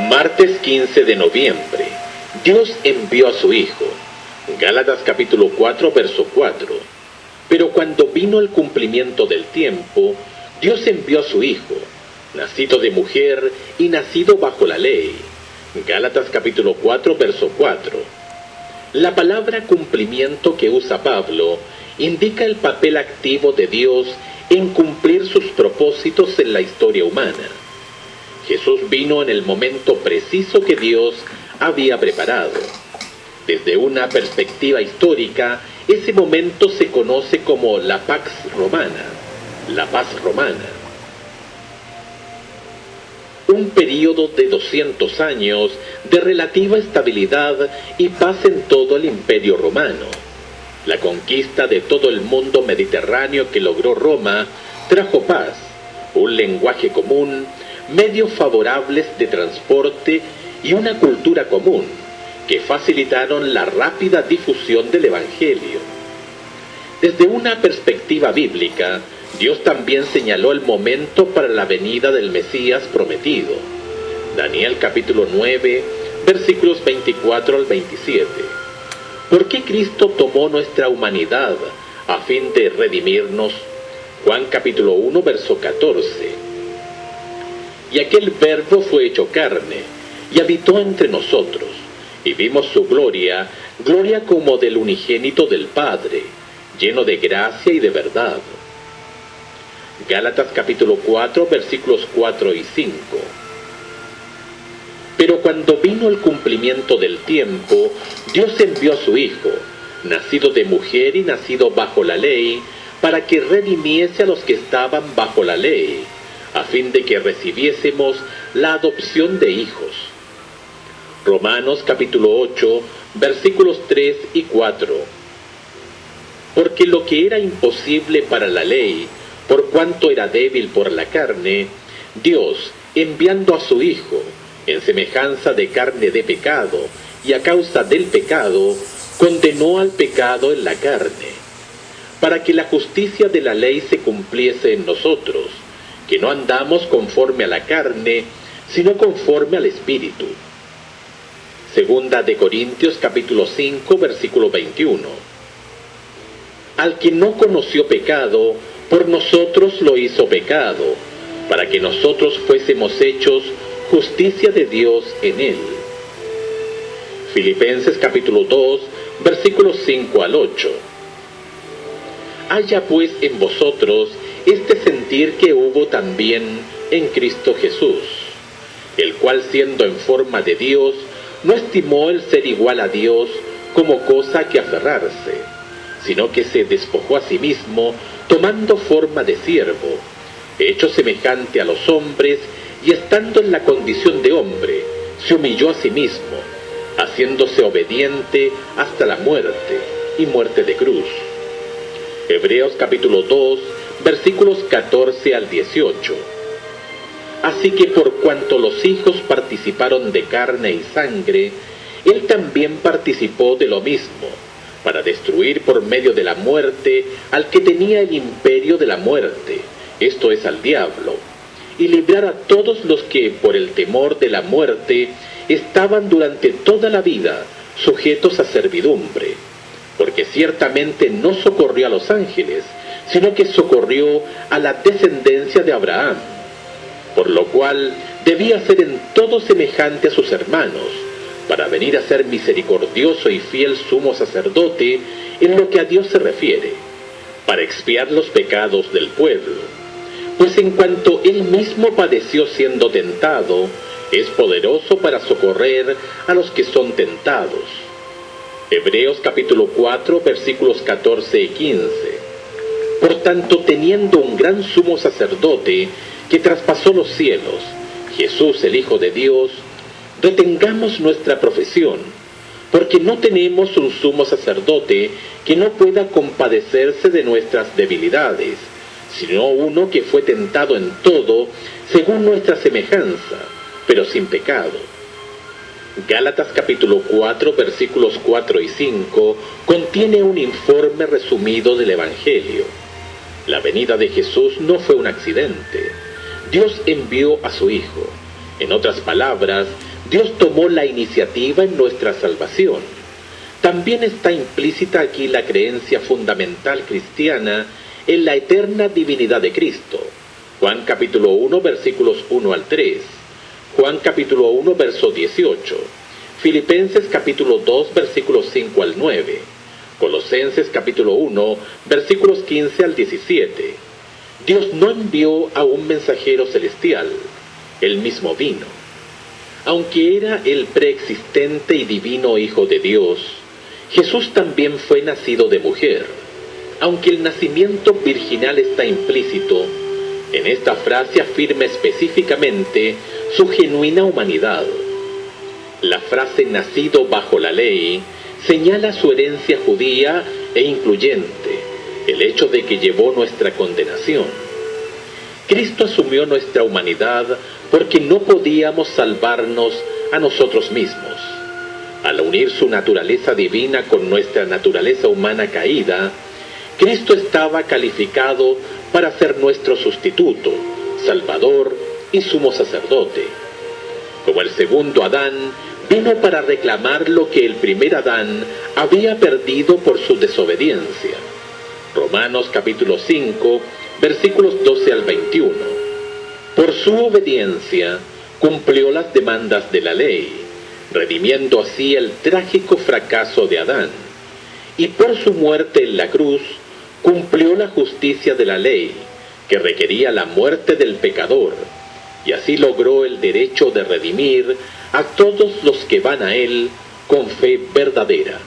Martes 15 de noviembre. Dios envió a su Hijo. Gálatas capítulo 4, verso 4. Pero cuando vino el cumplimiento del tiempo, Dios envió a su Hijo, nacido de mujer y nacido bajo la ley. Gálatas capítulo 4, verso 4. La palabra cumplimiento que usa Pablo indica el papel activo de Dios en cumplir sus propósitos en la historia humana. Jesús vino en el momento preciso que Dios había preparado. Desde una perspectiva histórica, ese momento se conoce como la Pax Romana, la paz romana. Un período de 200 años de relativa estabilidad y paz en todo el Imperio Romano. La conquista de todo el mundo mediterráneo que logró Roma trajo paz, un lenguaje común, medios favorables de transporte y una cultura común que facilitaron la rápida difusión del Evangelio. Desde una perspectiva bíblica, Dios también señaló el momento para la venida del Mesías prometido. Daniel capítulo 9, versículos 24 al 27. ¿Por qué Cristo tomó nuestra humanidad a fin de redimirnos? Juan capítulo 1, verso 14. Y aquel Verbo fue hecho carne, y habitó entre nosotros, y vimos su gloria, gloria como del unigénito del Padre, lleno de gracia y de verdad. Gálatas capítulo 4, versículos 4 y 5. Pero cuando vino el cumplimiento del tiempo, Dios envió a su Hijo, nacido de mujer y nacido bajo la ley, para que redimiese a los que estaban bajo la ley, a fin de que recibiésemos la adopción de hijos. Romanos capítulo 8, versículos 3 y 4. Porque lo que era imposible para la ley, por cuanto era débil por la carne, Dios, enviando a su Hijo, en semejanza de carne de pecado, y a causa del pecado, condenó al pecado en la carne, para que la justicia de la ley se cumpliese en nosotros, que no andamos conforme a la carne, sino conforme al Espíritu. Segunda de Corintios capítulo 5, versículo 21. Al que no conoció pecado, por nosotros lo hizo pecado, para que nosotros fuésemos hechos justicia de Dios en él. Filipenses capítulo 2, versículos 5 al 8. Haya pues en vosotros este sentir que hubo también en Cristo Jesús, el cual siendo en forma de Dios, no estimó el ser igual a Dios como cosa que aferrarse, sino que se despojó a sí mismo, tomando forma de siervo, hecho semejante a los hombres, y estando en la condición de hombre, se humilló a sí mismo, haciéndose obediente hasta la muerte, y muerte de cruz. Hebreos capítulo 2, versículos 14 al 18. Así que por cuanto los hijos participaron de carne y sangre, él también participó de lo mismo, para destruir por medio de la muerte al que tenía el imperio de la muerte, esto es al diablo, y librar a todos los que por el temor de la muerte estaban durante toda la vida sujetos a servidumbre, porque ciertamente no socorrió a los ángeles, sino que socorrió a la descendencia de Abraham, por lo cual debía ser en todo semejante a sus hermanos, para venir a ser misericordioso y fiel sumo sacerdote en lo que a Dios se refiere, para expiar los pecados del pueblo. Pues en cuanto él mismo padeció siendo tentado, es poderoso para socorrer a los que son tentados. Hebreos capítulo 4, versículos 14 y 15. Por tanto, teniendo un gran sumo sacerdote que traspasó los cielos, Jesús el Hijo de Dios, retengamos nuestra profesión, porque no tenemos un sumo sacerdote que no pueda compadecerse de nuestras debilidades, sino uno que fue tentado en todo, según nuestra semejanza, pero sin pecado. Gálatas capítulo 4, versículos 4 y 5, contiene un informe resumido del Evangelio. La venida de Jesús no fue un accidente. Dios envió a su Hijo. En otras palabras, Dios tomó la iniciativa en nuestra salvación. También está implícita aquí la creencia fundamental cristiana en la eterna divinidad de Cristo. Juan capítulo 1 versículos 1 al 3, Juan capítulo 1 verso 18, Filipenses capítulo 2 versículos 5 al 9, Colosenses capítulo 1 versículos 15 al 17. Dios no envió a un mensajero celestial, Él mismo vino. Aunque era el preexistente y divino Hijo de Dios, Jesús también fue nacido de mujer. Aunque el nacimiento virginal está implícito, en esta frase afirma específicamente su genuina humanidad. La frase nacido bajo la ley señala su herencia judía e incluyente, el hecho de que llevó nuestra condenación. Cristo asumió nuestra humanidad porque no podíamos salvarnos a nosotros mismos. Al unir su naturaleza divina con nuestra naturaleza humana caída, Cristo estaba calificado para ser nuestro sustituto, Salvador y sumo sacerdote. Como el segundo Adán, vino para reclamar lo que el primer Adán había perdido por su desobediencia. Romanos capítulo 5, versículos 12 al 21. Por su obediencia, cumplió las demandas de la ley, redimiendo así el trágico fracaso de Adán. Y por su muerte en la cruz, cumplió la justicia de la ley, que requería la muerte del pecador, y así logró el derecho de redimir a todos los que van a Él con fe verdadera.